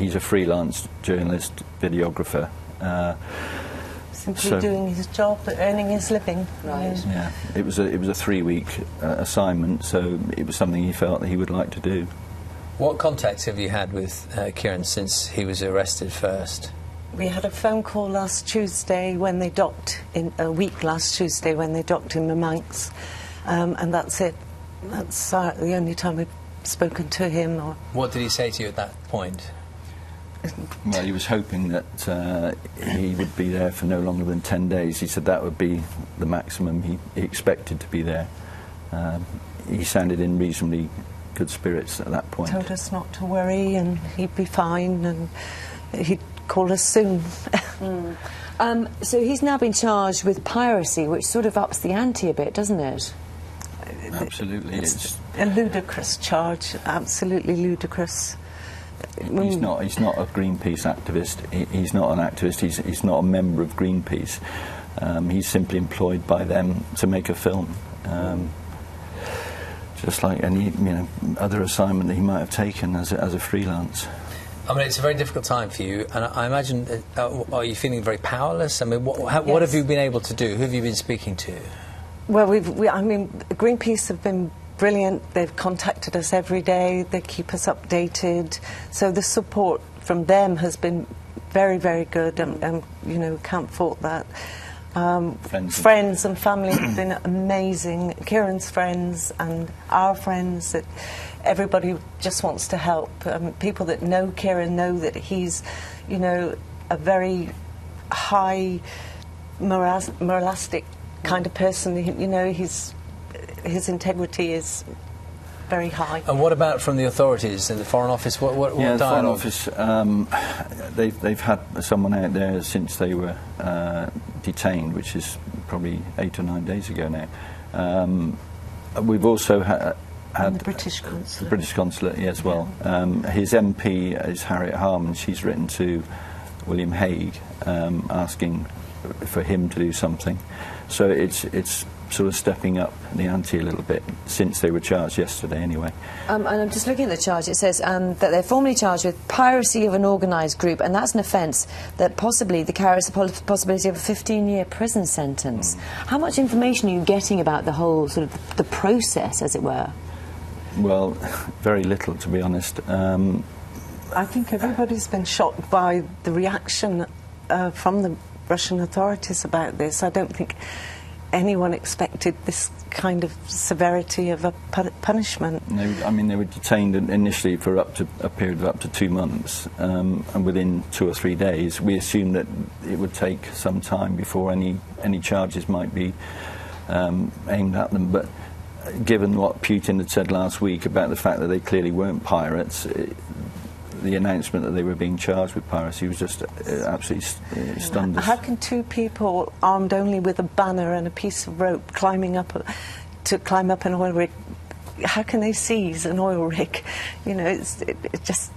he's a freelance journalist, videographer. Simply doing his job, earning his living. Right. Yeah, it was a 3-week assignment, so it was something he felt that he would like to do. What contact have you had with Kieron since he was arrested first? We had a phone call last Tuesday when they docked in last Tuesday when they docked in Moumanx, and that's it. That's the only time we've spoken to him. What did he say to you at that point? Well, he was hoping that he would be there for no longer than 10 days. He said that would be the maximum he expected to be there. He sounded in reasonably good spirits at that point. Told us not to worry and he'd be fine and he'd call us soon. So he's now been charged with piracy, which sort of ups the ante a bit, doesn't it? Absolutely. It's a ludicrous charge, absolutely ludicrous. He's not a Greenpeace activist. He's not an activist. He's not a member of Greenpeace. He's simply employed by them to make a film, just like any other assignment that he might have taken as a freelance. I mean, it's a very difficult time for you, and I imagine, are you feeling very powerless? I mean, what have you been able to do? Who have you been speaking to? Well, Greenpeace have been brilliant. They've contacted us every day. They keep us updated. So the support from them has been very, very good, and can't fault that. Friends and family have been amazing. Kieron's friends and our friends. That everybody just wants to help. People that know Kieron know that he's, a very high moralistic kind of person. His integrity is very high. And what about from the authorities in the Foreign Office? What the dialogue? Foreign Office, they've had someone out there since they were detained, which is probably 8 or 9 days ago now. We've also had the British Consulate. The British Consulate, yeah, as well. His MP is Harriet Harman. She's written to William Hague asking for him to do something. So it's sort of stepping up the ante a little bit since they were charged yesterday anyway. And I'm just looking at the charge. It says that they're formally charged with piracy of an organised group, and that's an offence that possibly carries the possibility of a 15-year prison sentence. How much information are you getting about the whole sort of the process, as it were? Well, very little, to be honest. I think everybody's been shocked by the reaction from the Russian authorities about this. I don't think anyone expected this kind of severity of a punishment. They were detained initially for a period of up to 2 months, and within 2 or 3 days we assumed that it would take some time before any charges might be aimed at them. But given what Putin had said last week about the fact that they clearly weren't pirates, the announcement that they were being charged with piracy was just absolutely stunned us. How can 2 people armed only with a banner and a piece of rope climb up an oil rig? How can they seize an oil rig? It just